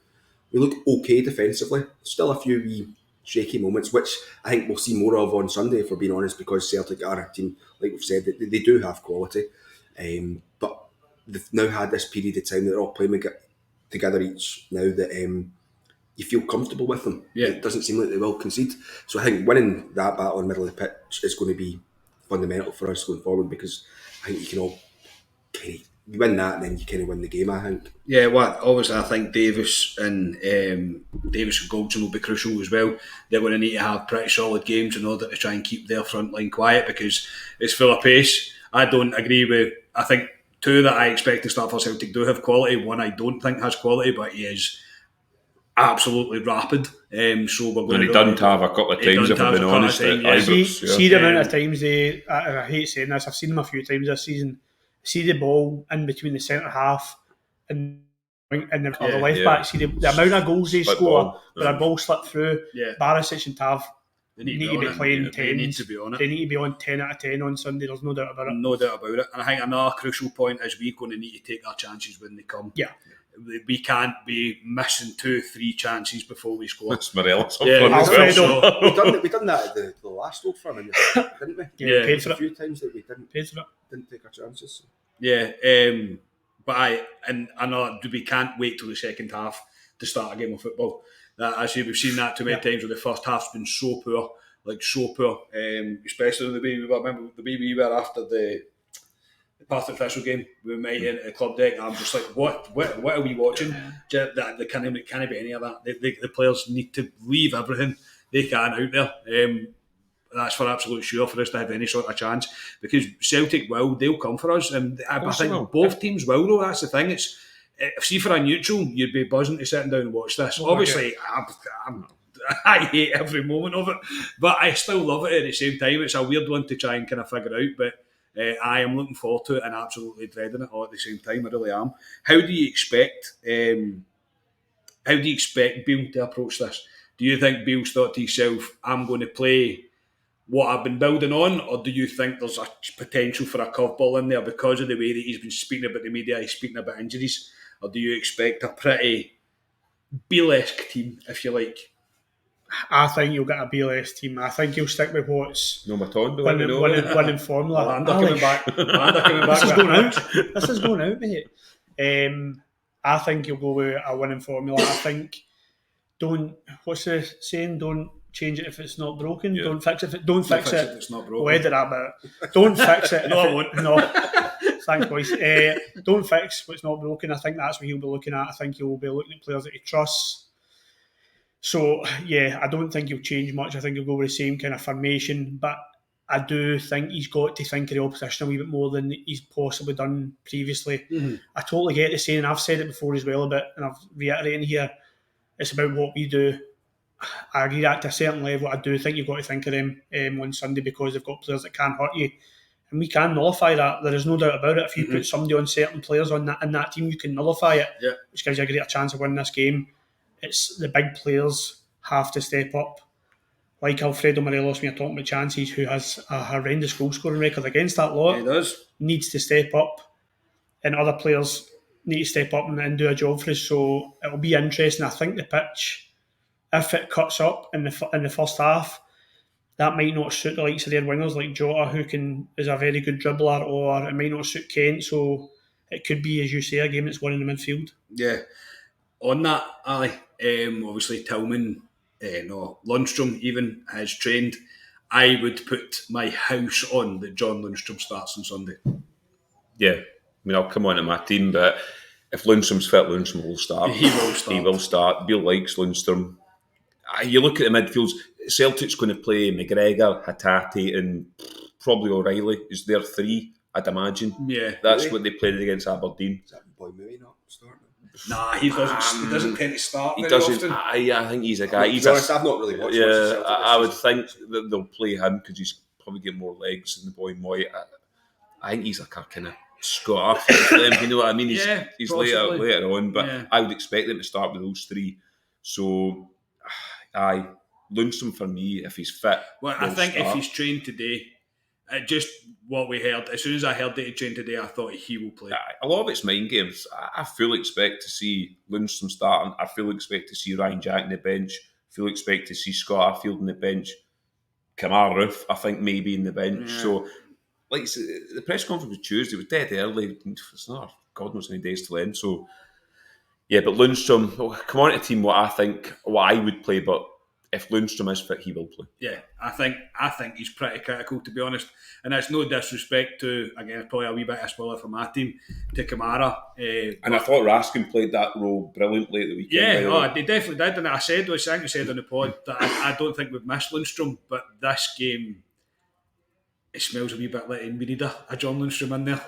we look okay defensively. Still a few wee shaky moments, which I think we'll see more of on Sunday, if we're being honest, because Celtic are a team, like we've said, they do have quality. But they've now had this period of time that they're all playing together each now that you feel comfortable with them. Yeah. It doesn't seem like they will concede. So I think winning that battle in the middle of the pitch is going to be fundamental for us going forward because I think you can all kind of win that and then you kind of win the game, I think. Yeah, obviously I think Davis and Goldson will be crucial as well. They're going to need to have pretty solid games in order to try and keep their front line quiet because it's full of pace. I don't agree with, I think two that I expect to start for Celtic do have quality. One I don't think has quality, but he is absolutely rapid. So we're going and he done have a couple of times, if I've been honest. See the amount of times I hate saying this, I've seen him a few times this season. See the ball in between the centre half and the left back. See the amount of goals they score where a ball slipped through. Yeah. Barisic and Tav need to be playing 10s. They need to be on it. They need to be on 10 out of 10 on Sunday. There's no doubt about it. No doubt about it. And I think another crucial point is we're going to need to take our chances when they come. Yeah. We can't be missing 2-3 chances before we score. That's Morelos. Yeah, Alfredo. We done that at the last Old Firm, didn't we? Yeah, paid for a it. few times that we didn't take our chances. So. Yeah, but I know we can't wait till the second half to start a game of football. As we've seen that too many times where the first half's been so poor, especially the way we were after the Partick Thistle game. We were meeting at the club deck. I'm just like, what are we watching? There can't be any of that. The players need to leave everything they can out there. That's for absolute sure for us to have any sort of chance because Celtic they'll come for us, and I think both teams will though. That's the thing. It's see for a neutral, you'd be buzzing to sit down and watch this. Obviously, I hate every moment of it, but I still love it at the same time. It's a weird one to try and kind of figure out, but I am looking forward to it and absolutely dreading it all at the same time. I really am. How do you expect Beale to approach this? Do you think Beale's thought to himself, I'm going to play what I've been building on, or do you think there's a potential for a curveball in there because of the way that he's been speaking about the media, he's speaking about injuries, or do you expect a pretty Beale-esque team, if you like? I think you'll get a BLS team. I think you'll stick with what's winning formula. Miranda coming back. This is going out, mate. I think you'll go with a winning formula. I think what's the saying? Don't change it if it's not broken. Yeah. Don't fix it if it's not broken. Where did that bit? Don't fix it. No, I won't. No. Thanks, boys. Don't fix what's not broken. I think that's what he'll be looking at. I think he'll be looking at players that he trusts. So, yeah, I don't think he'll change much. I think he'll go with the same kind of formation. But I do think he's got to think of the opposition a wee bit more than he's possibly done previously. I totally get the saying, I've said it before as well a bit, and I've reiterated here, it's about what we do. I agree that to a certain level. I do think you've got to think of them on Sunday because they've got players that can hurt you. And we can nullify that. There is no doubt about it. If you put somebody on certain players in that team, you can nullify it, which gives you a greater chance of winning this game. It's the big players have to step up. Like Alfredo Morelos, when you're talking about chances, who has a horrendous goal scoring record against that lot, He does. Needs to step up. And other players need to step up and do a job for us. So it'll be interesting. I think the pitch, if it cuts up in the first half, that might not suit the likes of their wingers like Jota, who is a very good dribbler, or it might not suit Kent. So it could be, as you say, a game that's won in the midfield. Yeah. On that, Ali, obviously Tillman, Lundstrom even has trained. I would put my house on that John Lundstrom starts on Sunday. Yeah, I mean, I'll come on to my team, but if Lundstrom's fit, Lundstrom will start. He will start. He will start. Bill likes Lundstrom. You look at the midfields, Celtic's going to play McGregor, Hatate, and probably O'Reilly is their three, I'd imagine. Yeah. That's what they played against Aberdeen. Is that boy Murray not starting? Nah, he doesn't tend to start He very doesn't. often. I think he's a guy. To be honest, I've not really watched much of Yeah, Celtic. I would think that they'll play him because he's probably get more legs than the boy Moy. I think he's like a kind of scar for them. You know what I mean? He's later on, but I would expect them to start with those three. So, Lundstrom for me, if he's fit. Well, I think if he's trained today, just what we heard, as soon as I heard that he trained today, I thought he will play. A lot of it's mind games. I fully expect to see Lundstrom starting. I fully expect to see Ryan Jack on the bench. I fully expect to see Scott Arfield on the bench. Kamar Roof, I think, maybe in the bench. Yeah. So, like the press conference was Tuesday, it was dead early. It's not, God knows how many days to end. So, yeah, but Lundstrom, come on to team what I would play, but if Lundstrom is fit, he will play. Yeah, I think he's pretty critical, to be honest. And that's no disrespect to, again, probably a wee bit of a spoiler for my team, to Kamara. And I thought Raskin played that role brilliantly at the weekend. Yeah, they definitely did. And I think we said on the pod that I don't think we've missed Lundstrom, but this game, it smells a wee bit like we need a John Lundstrom in there.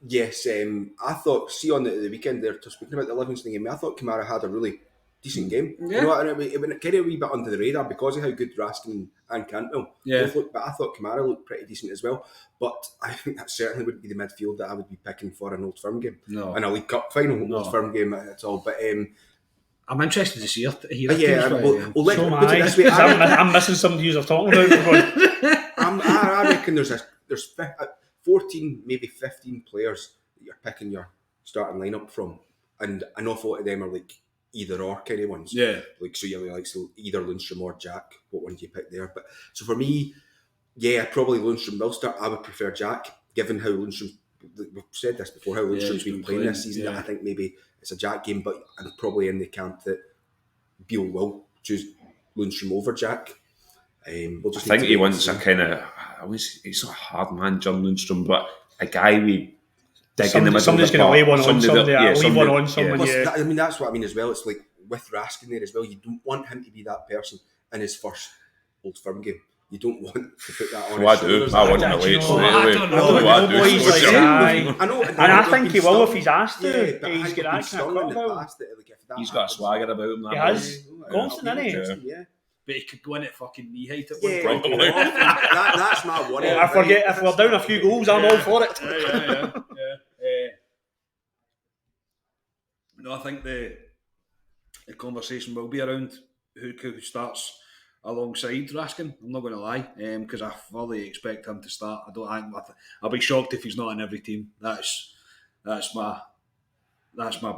Yes, I thought, on the weekend there, speaking about the Livingston game, I thought Kamara had a really decent game. Yeah. You know what? It went kind of a wee bit under the radar because of how good Raskin and Cantwell both looked, but I thought Kamara looked pretty decent as well. But I think that certainly wouldn't be the midfield that I would be picking for an Old Firm game. No. And a League Cup final Old Firm game at all. But I'm interested to see it. I'm missing some of you are talking about. I reckon there's 14, maybe 15 players that you're picking your starting lineup from, and an awful lot of them are like either or kind of ones. Yeah. Like, so you're like, so either Lundstrom or Jack. What one do you pick there? But so for me, yeah, probably Lundstrom will start. I would prefer Jack, given how Lundstrom. We've said this before, how Lundstrom's been playing this season. Yeah. I think maybe it's a Jack game, but I'm probably in the camp that Beale will choose Lundstrom over Jack. I think he wants a kind of. He's not a hard man, John Lundstrom, but a guy we. Somebody's going to lay one on somebody. Leave one on somebody. Yeah. I mean, that's what I mean as well. It's like with Raskin there as well. You don't want him to be that person in his first Old Firm game. You don't want to put that on. I do. I want him away straight away. I know. And I think he will if he's asked to. He's got that. He's got a swagger about him. He has. Constant, isn't he? Yeah. But he could go in at fucking knee height at one point. That's my worry. I forget, if we're down a few goals, I'm all for it. Yeah. No, I think the conversation will be around who starts alongside Raskin. I'm not going to lie, because I fully expect him to start. I'll be shocked if he's not in every team. That's my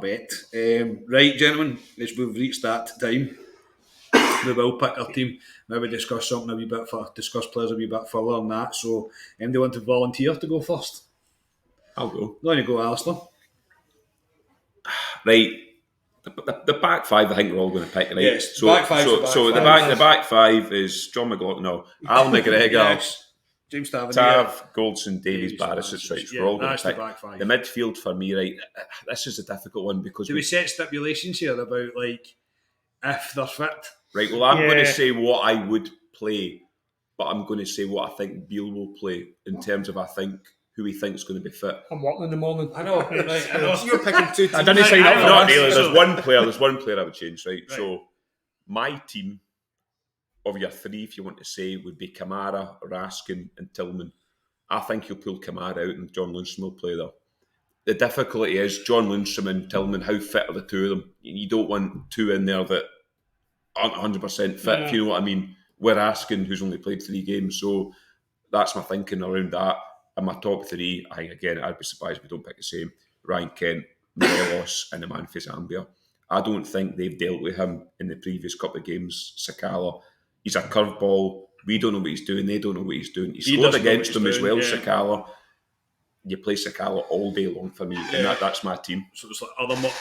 bet. Right, gentlemen, as we've reached that time, we will pick our team. Maybe discuss players a wee bit further on that. So, do you want to volunteer to go first? I'll go. Why don't you go, Alistair? Right. The back five, I think we're all going to pick, right? Yes. The back five is John McLaughlin, Al McGregor, yes. James Tav, Goldson, Davies, Barisic, right? Yeah, we're all going that's to pick. The back five. The midfield for me, right? This is a difficult one because do we set stipulations here about like if they're fit? Right. Well, I'm going to say what I would play but I'm going to say what I think Beale will play in terms of who he thinks is going to be fit. I'm working in the morning. I know, right, I know. So you're picking 2 teams. I didn't sign up for Not this. really. So- There's one player I would change, right? Right. So my team of your 3, if you want to say, would be Kamara, Raskin and Tillman. I think he'll pull Kamara out and John Lundstram will play there. The difficulty is John Lundstram and Tillman, how fit are the two of them? You don't want 2 in there that aren't 100% fit, if you know what I mean. We're Raskin, who's only played 3 games. So that's my thinking around that. And my top 3, I'd be surprised if we don't pick the same. Ryan Kent, Morelos and the man for Zambia. I don't think they've dealt with him in the previous couple of games. Sakala, he's a curveball. We don't know what he's doing. They don't know what he's doing. He scored doesn't know against what them he's as doing, well, yeah. Sakala. You play Sakala all day long for me, and that's my team. So it's like other mob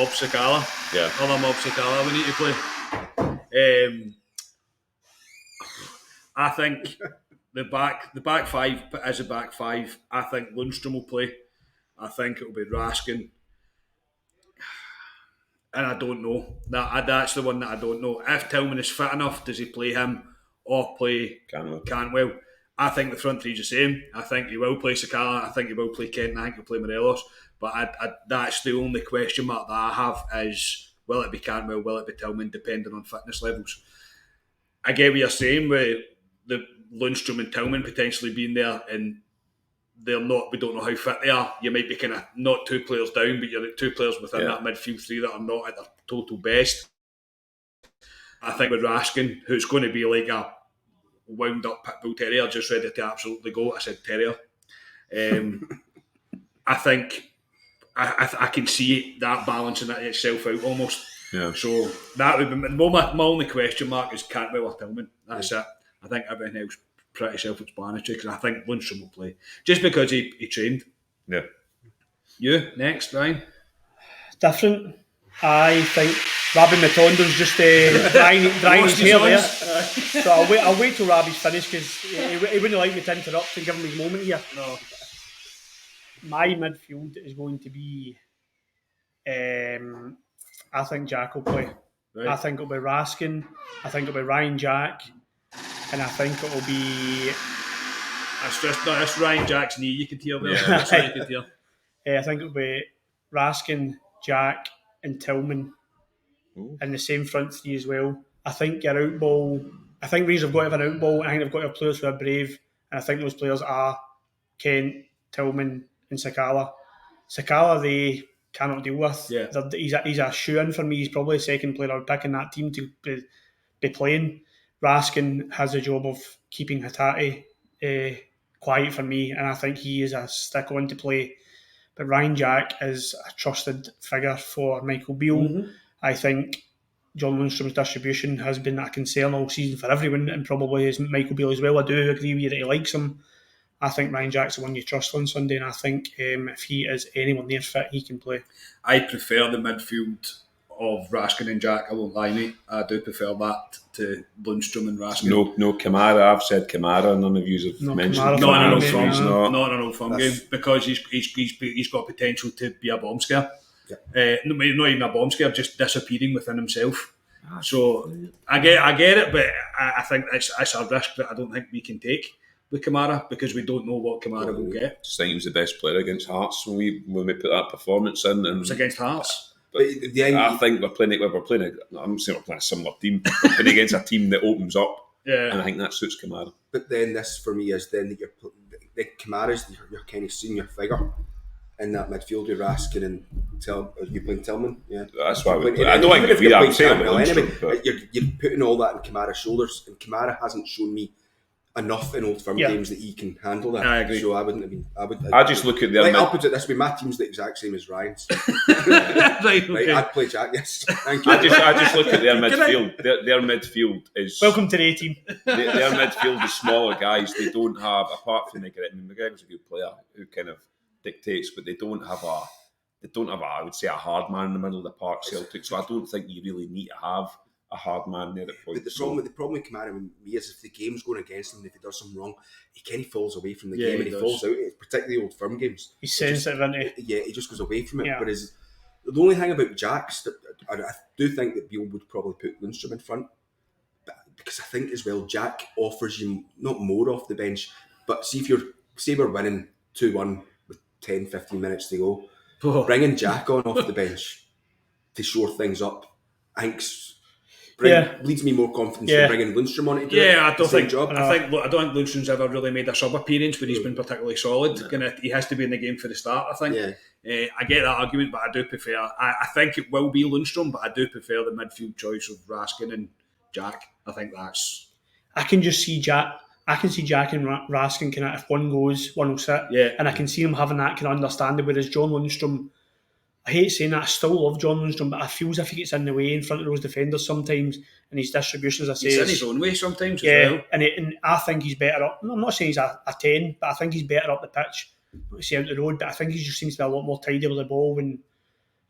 Sakala. Yeah. Other mob Sakala we need to play. I think the back 5 as a back 5. I think Lundstram will play. I think it'll be Raskin. And I don't know. That's the one that I don't know. If Tillman is fit enough, does he play him or play Cantwell? I think the front 3 is the same. I think he will play Sakala. I think he will play Kent. And I think he'll play Morelos. But that's the only question mark that I have is, will it be Cantwell? Will it be Tillman? Depending on fitness levels. I get what you're saying with the Lundstram and Tillman potentially being there, and they're not. We don't know how fit they are. You might be kind of not 2 players down, but you're 2 players within that midfield 3 that are not at their total best. I think with Raskin, who's going to be like a wound up pit bull terrier, just ready to absolutely go. I said terrier. I think I can see that balancing itself out almost. Yeah. So that would be my only question mark is Cantwell or Tillman. That's it. I think everything else pretty self-explanatory because I think Lundstram will play just because he trained. Yeah. You next, Ryan? Different. I think Rabbi Matondo's just drying his hair there. So I'll wait till Rabbi's finished because he wouldn't like me to interrupt and give him his moment here. No. My midfield is going to be I think Jack will play. Right. I think it'll be Raskin. I think it'll be Ryan Jack. And I think it'll be... That's Ryan Jack's knee you could hear there. Yeah. That's what you could hear. I think it'll be Raskin, Jack and Tillman in the same front 3 as well. I think your outball... I think Rangers have got to have an outball. I think they've got to have players who are brave. And I think those players are Kent, Tillman and Sakala. Sakala, they cannot deal with. Yeah. He's a shoe-in for me. He's probably the second player I would pick in that team to be playing. Raskin has the job of keeping Hatate quiet for me, and I think he is a stick-on to play. But Ryan Jack is a trusted figure for Michael Beale. Mm-hmm. I think John Lundstram's distribution has been a concern all season for everyone, and probably is Michael Beale as well. I do agree with you that he likes him. I think Ryan Jack's the one you trust on Sunday, and I think if he is anyone near fit, he can play. I prefer the midfield of Raskin and Jack. I won't lie, mate. I do prefer that to Lundstram and Raskin. No Kamara. I've said Kamara. None of you have mentioned. Not in an old firm game because he's got potential to be a bomb scare. Yeah. Not even a bomb scare, just disappearing within himself. So I get it, but I think it's a risk that I don't think we can take with Kamara because we don't know what Kamara will get. I just think he was the best player against Hearts when we put that performance in. And it was against Hearts. But I think we're playing. I'm saying we're playing a similar team. We're playing against a team that opens up, and I think that suits Kamara. But then this for me is then that Kamara's your kind of senior figure in that midfield with Raskin and you playing Tillman. Yeah, that's why I don't think we are saying anyway. You're putting all that on Kamara's shoulders, and Kamara hasn't shown me enough in Old Firm games that he can handle that. I agree. So I wouldn't have been. I just look at the. I'll put it this way: my team's the exact same as Ryan's. Right, okay. I'd play Jack. Yes, thank you. I just look at their midfield. Their midfield is welcome to the A team. Their midfield is smaller guys. They don't have, apart from McGregor's a good player who kind of dictates, but they don't have I would say a hard man in the middle of the park. Celtic. So I don't think you really need to have a hard man there at points. But the problem with Kamara with me is if the game's going against him, if he does something wrong, he kind of falls away from the game and he falls out. Particularly Old Firm games. He's sensitive, isn't he? Yeah, he just goes away from it. Yeah. Whereas the only thing about Jack's, I do think that Beale would probably put Lundstram in front. because I think as well, Jack offers you not more off the bench, but say we're winning 2-1 with 10, 15 minutes to go, bringing Jack on off the bench to shore things up, I think leads me more confidence than bringing Lundstrom on to do I don't think. job. I think Lundstrom's ever really made a sub appearance where he's been particularly solid. He has to be in the game for the start. I think. I get that argument, but I do prefer. I think it will be Lundstrom, but I do prefer the midfield choice of Raskin and Jack. I think that's. I can just see Jack. I can see Jack and Raskin kind of, if one goes, one will sit. Yeah. And I can see him having that kind of understanding. Whereas John Lundstrom, I hate saying that, I still love John Lundstrom, but I feel as if he gets in the way in front of those defenders sometimes, and his distribution, as I say, he's in his own way sometimes. As well. And I think he's better up. I'm not saying he's a 10, but I think he's better up the pitch. Not to say out the road, but I think he just seems to be a lot more tidy with the ball. And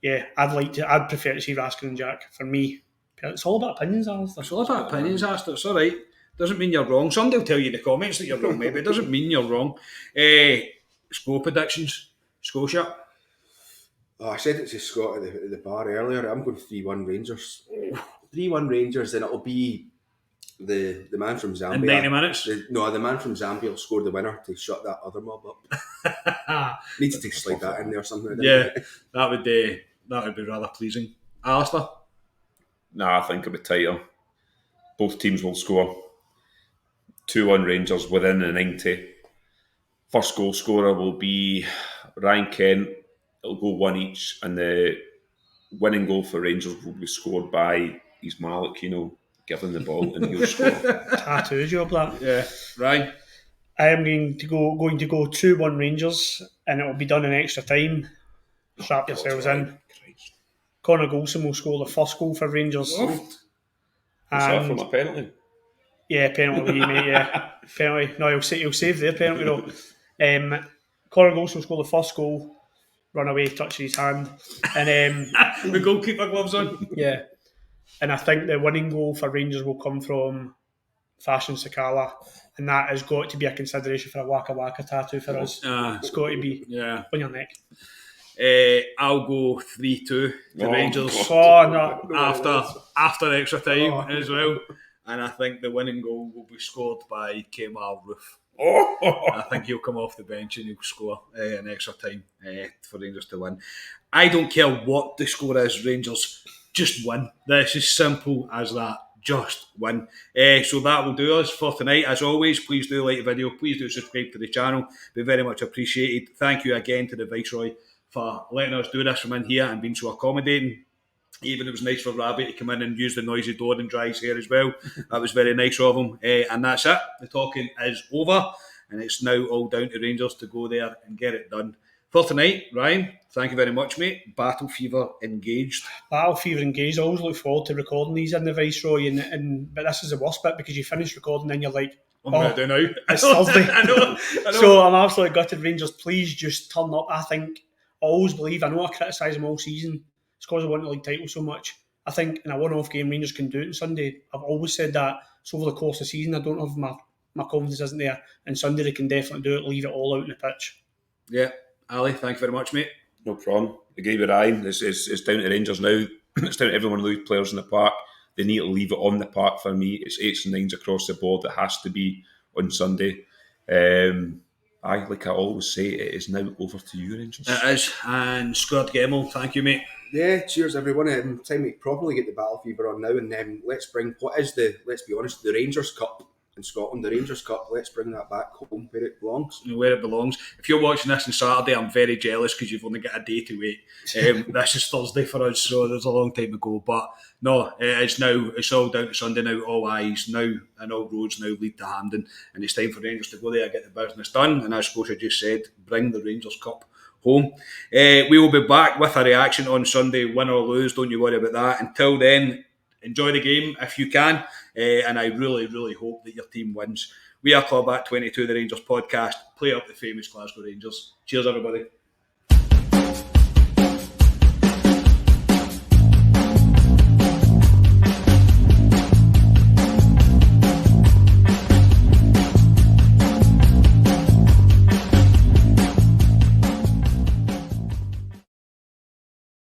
I'd prefer to see Raskin and Jack. For me, it's all about opinions, Alistair. It's all about opinions, Alistair. It's all right. Doesn't mean you're wrong. Somebody will tell you in the comments that you're wrong, maybe. It doesn't mean you're wrong. Score predictions. Scotia. I said it to Scott at the bar earlier. I'm going 3-1 Rangers. 3-1 Rangers, and it'll be the man from Zambia. In 90 minutes? The man from Zambia will score the winner to shut that other mob up. Needs to slide that in there somewhere. That would be rather pleasing. Alistair? I think it'll be tighter. Both teams will score. 2-1 Rangers within the 90. First goal scorer will be Ryan Kent. It'll go one each, and the winning goal for Rangers will be scored by Malik, giving the ball, and he'll score. Tattoo job, that. Yeah. Ryan? I am going to go 2-1 Rangers, and it will be done in extra time. Strap yourselves in. Connor Golson will score the first goal for Rangers. Is that from a penalty? Yeah, penalty, mate, yeah. Penalty. No, he'll save their penalty, though. Connor Golson will score the first goal. Run away, touch his hand, and the goalkeeper gloves on. Yeah, and I think the winning goal for Rangers will come from Fashion Sakala, and that has got to be a consideration for a Waka Waka tattoo for us. It's got to be on your neck. I'll go 3-2 to Rangers. No. After extra time as well, and I think the winning goal will be scored by Kemal Roof. I think he'll come off the bench and he'll score in extra time for Rangers to win. I don't care what the score is, Rangers just win. That's as simple as that. Just win. So that will do us for tonight. As always, please do like the video. Please do subscribe to the channel. Be very much appreciated. Thank you again to the Viceroy for letting us do this from in here and being so accommodating. Even it was nice for Rabbit to come in and use the noisy door and dry his hair as well. That was very nice of him. And that's it. The talking is over. And it's now all down to Rangers to go there and get it done. For tonight, Ryan, thank you very much, mate. Battle Fever engaged. Battle Fever engaged. I always look forward to recording these in the Viceroy. But this is the worst bit because you finish recording and you're like, I'm going to do now. It's Thursday. I know. So I'm absolutely gutted. Rangers, please just turn up. I always believe, I know I criticise them all season. It's because I want the league title so much. I think in a one-off game, Rangers can do it on Sunday. I've always said that. So over the course of the season, I don't have my confidence isn't there. And Sunday they can definitely do it, leave it all out in the pitch. Yeah. Ali, thank you very much, mate. No problem. Agree with Ryan. It's down to Rangers now. It's down to every one of those players in the park. They need to leave it on the park for me. It's 8s and 9s across the board. It has to be on Sunday. Like I always say, it is now over to you, Rangers. It is. And Stuart Gemmell, thank you, mate. Yeah, cheers everyone. Time to properly get the Battle Fever on now, and let's bring let's be honest, the Rangers Cup in Scotland, the Rangers Cup. Let's bring that back home where it belongs. Where it belongs. If you're watching this on Saturday, I'm very jealous because you've only got a day to wait. This is Thursday for us, so there's a long time to go. But no, it's all down to Sunday now. All eyes now and all roads now lead to Hampden, and it's time for Rangers to go there and get the business done. And as Scotia just said, bring the Rangers Cup home. We will be back with a reaction on Sunday, win or lose. Don't you worry about that. Until then, enjoy the game if you can, and I really, really hope that your team wins. We are Club at 22, the Rangers podcast. Play up the famous Glasgow Rangers. Cheers, everybody.